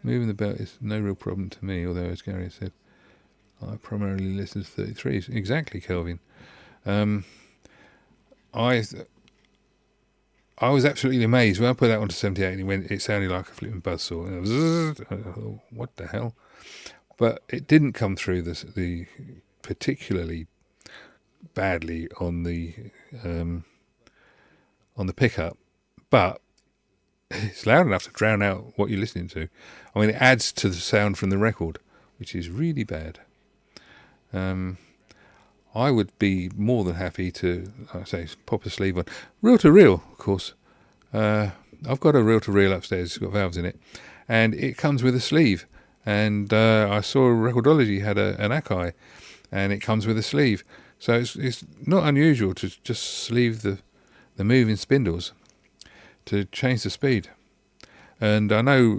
moving the belt is no real problem to me, although, as Gary said, I primarily listen to 33s. Exactly, Kelvin. I was absolutely amazed when I put that onto 78 and it sounded like a flipping buzzsaw. And it was, what the hell? But it didn't come through the particularly badly on the pickup, but it's loud enough to drown out what you're listening to. I mean, it adds to the sound from the record, which is really bad. I would be more than happy to, like I say, pop a sleeve on. Reel-to-reel, of course. I've got a reel-to-reel upstairs. It's got valves in it, and it comes with a sleeve. And I saw Recordology had an Akai, and it comes with a sleeve. So it's not unusual to just sleeve the moving spindles to change the speed. And I know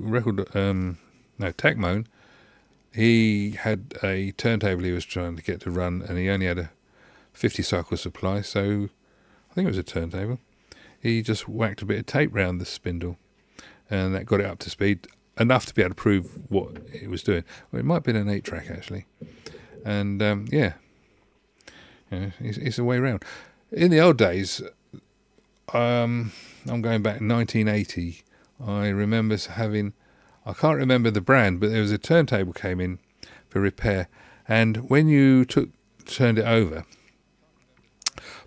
Tacmone, he had a turntable he was trying to get to run, and he only had a 50 cycle supply, so I think it was a turntable. He just whacked a bit of tape round the spindle, and that got it up to speed enough to be able to prove what it was doing. Well, it might have been an 8-track actually, and it's a way around. In the old days, I'm going back 1980. I remember having, I can't remember the brand, but there was a turntable came in for repair, and when you turned it over,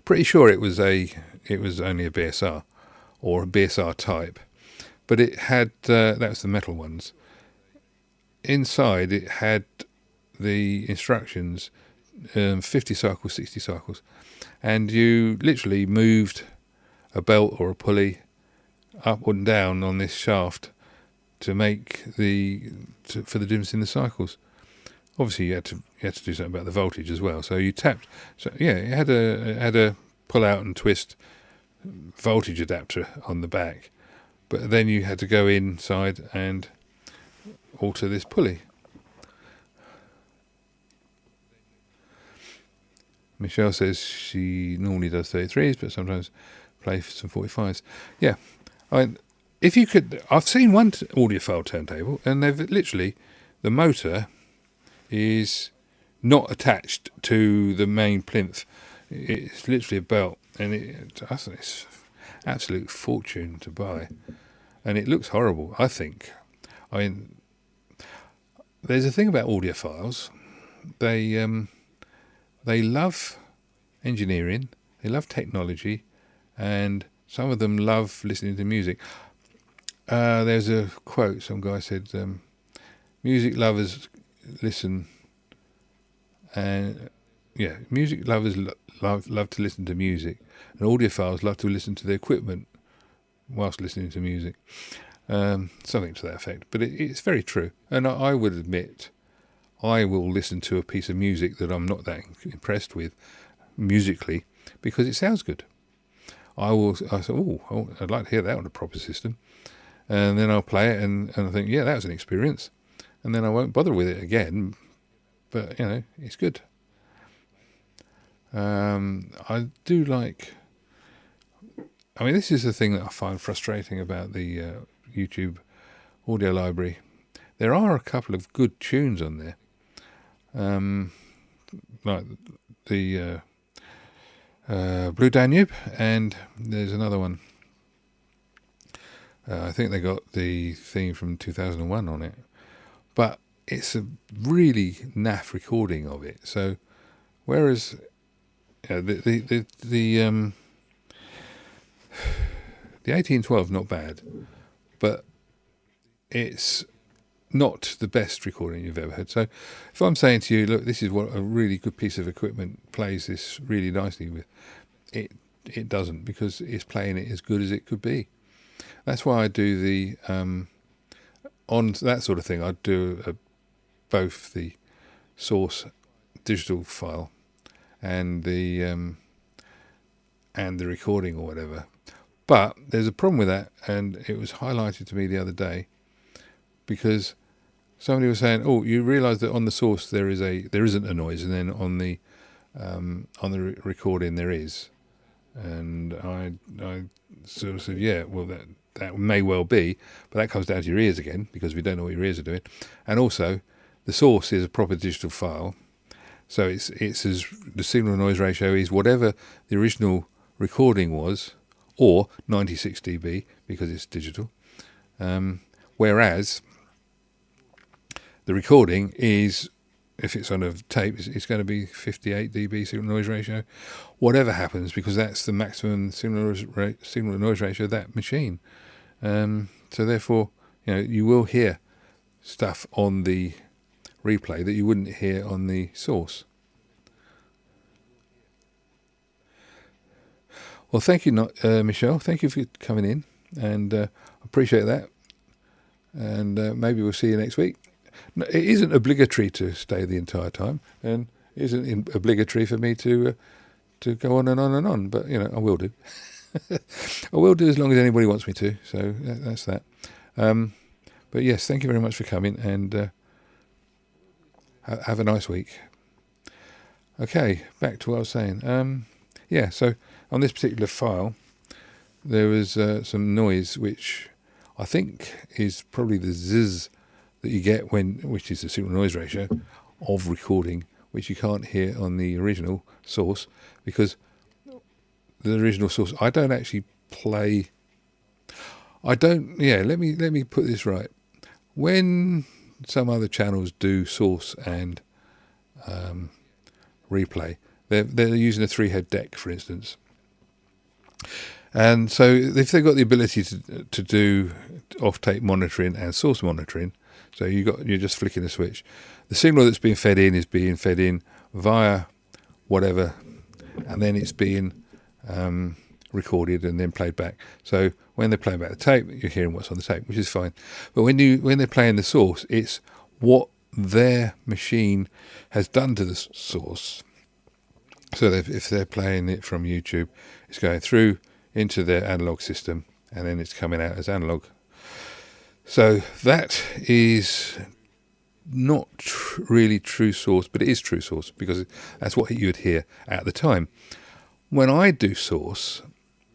pretty sure it was only a BSR or a BSR type, but it had that was the metal ones. Inside it had the instructions, 50 cycles, 60 cycles, and you literally moved a belt or a pulley up and down on this shaft to make for the difference in the cycles. Obviously, you had to do something about the voltage as well. So you tapped. So yeah, it had a pull out and twist voltage adapter on the back, but then you had to go inside and alter this pulley. Michelle says she normally does 33s, but sometimes play some 45s. Yeah, if you could, I've seen one audiophile turntable, and they've literally, the motor is not attached to the main plinth. It's literally a belt, and it's absolute fortune to buy, and it looks horrible, I think. I mean, there's a thing about audiophiles. They love engineering, they love technology, and some of them love listening to music. There's a quote, some guy said, music lovers listen, and music lovers love to listen to music, and audiophiles love to listen to the equipment whilst listening to music. Something to that effect. But it's very true. And I would admit, I will listen to a piece of music that I'm not that impressed with musically because it sounds good. I say, oh, I'd like to hear that on a proper system. And then I'll play it and I think, yeah, that was an experience. And then I won't bother with it again. But, it's good. I do like... this is the thing that I find frustrating about the YouTube audio library. There are a couple of good tunes on there. Like the Blue Danube, and there's another one. I think they got the theme from 2001 on it. But it's a really naff recording of it. So, whereas the 1812 not bad, but it's not the best recording you've ever heard. So if I'm saying to you, look, this is what a really good piece of equipment plays this really nicely with, it doesn't, because it's playing it as good as it could be. That's why I do the on that sort of thing. I do both the source digital file and the recording or whatever. But there's a problem with that, and it was highlighted to me the other day because somebody was saying, "Oh, you realise that on the source there isn't a noise, and then on the recording there is." And I sort of said, "Yeah, well that may well be, but that comes down to your ears again because we don't know what your ears are doing, and also the source is a proper digital file, so it's as the signal noise ratio is whatever the original recording was." Or 96 dB because it's digital, whereas the recording is, if it's on a tape, it's going to be 58 dB signal noise ratio, whatever happens, because that's the maximum signal noise ratio of that machine. So therefore, you will hear stuff on the replay that you wouldn't hear on the source. Well, thank you, Michelle. Thank you for coming in, and appreciate that. And maybe we'll see you next week. No, it isn't obligatory to stay the entire time, and it isn't obligatory for me to go on and on and on. But I will do. I will do as long as anybody wants me to. So that's that. But yes, thank you very much for coming, and have a nice week. Okay, back to what I was saying. Yeah, so on this particular file, there was some noise which I think is probably the zzz that you get which is the signal noise ratio of recording, which you can't hear on the original source, because the original source, I don't actually play. Let me put this right. When some other channels do source and replay, they're using a 3-head deck, for instance. And so if they've got the ability to do off-tape monitoring and source monitoring, so you're just flicking a switch. The signal that's being fed in is being fed in via whatever, and then it's being recorded and then played back. So when they're playing back the tape, you're hearing what's on the tape, which is fine. But when they're playing the source, it's what their machine has done to the source. So if they're playing it from YouTube, it's going through into their analog system, and then it's coming out as analog. So that is not really true source, but it is true source because that's what you would hear at the time. When I do source,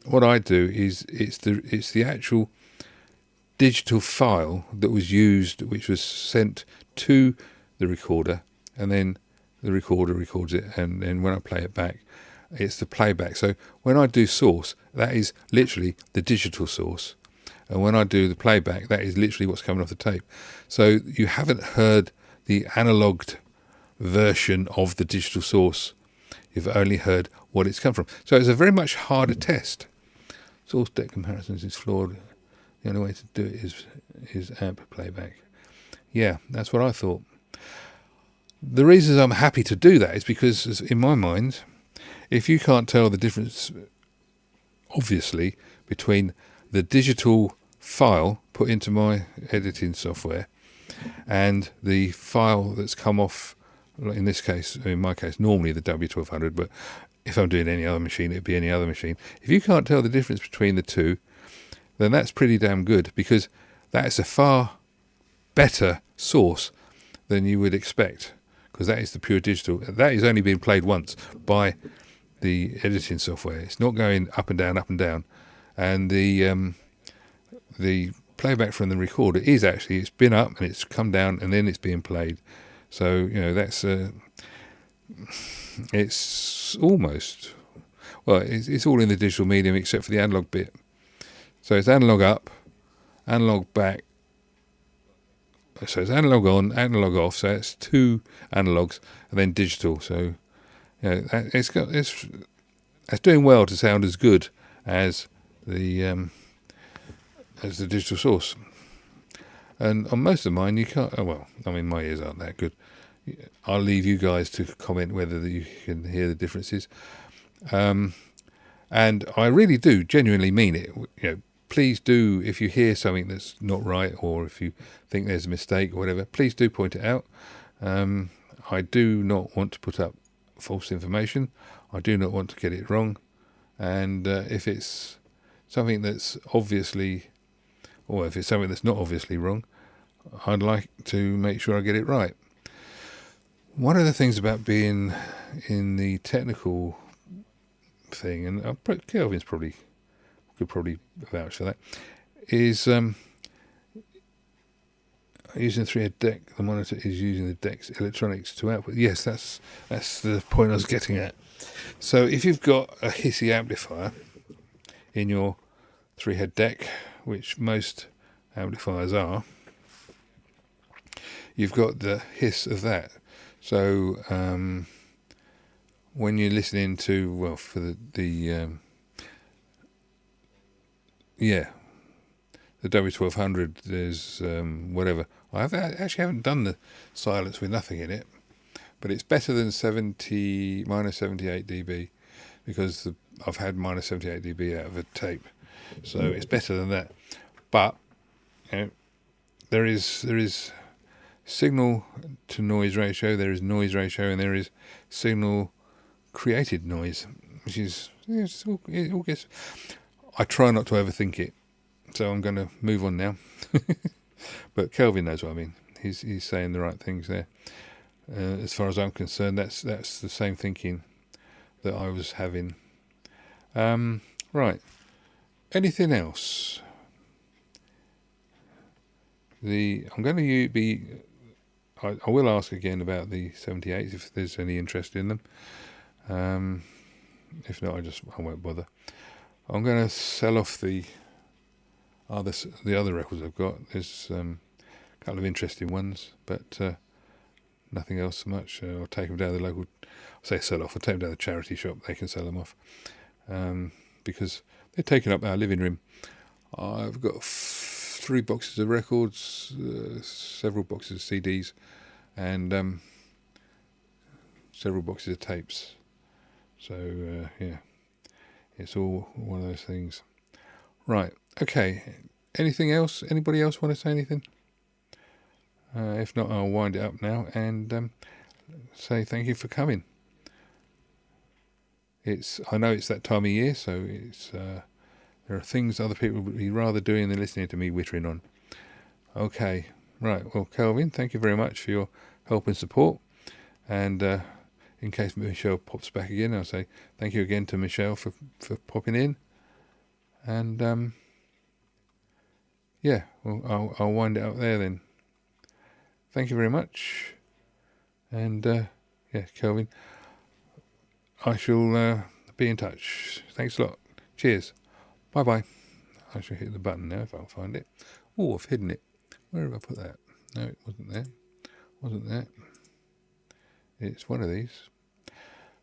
what I do is it's the actual digital file that was used, which was sent to the recorder, and then the recorder records it, and then when I play it back, it's the playback. So when I do source, that is literally the digital source, and when I do the playback, that is literally what's coming off the tape. So you haven't heard the analogued version of the digital source. You've only heard what it's come from. So it's a very much harder test. Source deck comparisons is flawed. The only way to do it is amp playback. Yeah, that's what I thought. The reasons I'm happy to do that is because, in my mind, if you can't tell the difference, obviously, between the digital file put into my editing software and the file that's come off, in this case, in my case, normally the W1200, but if I'm doing any other machine, it'd be any other machine. If you can't tell the difference between the two, then that's pretty damn good, because that's a far better source than you would expect, because that is the pure digital. That is only being played once by the editing software. It's not going up and down, and the playback from the recorder is actually, it's been up and it's come down and then it's being played. So that's it's almost, well, it's all in the digital medium except for the analog bit. So it's analog up, analog back. So it's analog on, analog off. So it's two analogs and then digital. So it's doing well to sound as good as the digital source. And on most of mine, you can't. Oh, well, I mean, my ears aren't that good. I'll leave you guys to comment whether you can hear the differences. And I really do genuinely mean it. Please do, if you hear something that's not right, or if you think there's a mistake or whatever, please do point it out. I do not want to put up false information. I do not want to get it wrong. And if it's something that's obviously, or if it's something that's not obviously wrong, I'd like to make sure I get it right. One of the things about being in the technical thing, and Kelvin's could probably vouch for that, is using a 3-head deck. The monitor is using the deck's electronics to output. Yes, that's the point I was getting at. So if you've got a hissy amplifier in your 3-head deck, which most amplifiers are, you've got the hiss of that. So when you're listening to, well, for the W1200, there's whatever. I actually haven't done the silence with nothing in it, but it's better than minus 78 dB, because I've had minus 78 dB out of a tape, so it's better than that. But there is signal to noise ratio, there is noise ratio, and there is signal created noise, which is it all gets. I try not to overthink it, so I'm going to move on now. But Kelvin knows what I mean. He's saying the right things there. As far as I'm concerned, that's the same thinking that I was having. Right. Anything else? I'm going to be. I will ask again about the 78s if there's any interest in them. If not, I won't bother. I'm going to sell off the other records I've got. There's a couple of interesting ones, but nothing else so much. I'll take them down to the local. I say sell off. I'll take them down to the charity shop. They can sell them off because they're taking up our living room. I've got 3 boxes of records, several boxes of CDs, and several boxes of tapes. So it's all one of those things. Right. Okay. Anything else? Anybody else want to say anything? If not, I'll wind it up now and say thank you for coming. I know it's that time of year, so there are things other people would be rather doing than listening to me wittering on. Okay. Right. Well, Kelvin, thank you very much for your help and support. And in case Michelle pops back again, I'll say thank you again to Michelle for popping in. And well, I'll wind it up there then. Thank you very much. And Kelvin, I shall be in touch. Thanks a lot. Cheers. Bye bye. I shall hit the button now if I can find it. Oh, I've hidden it. Where have I put that? No, it wasn't there. Wasn't that? It's one of these.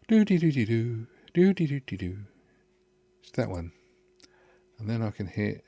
Do-dee-doo-dee-doo. Do-dee-doo-dee-doo. It's that one. And then I can hit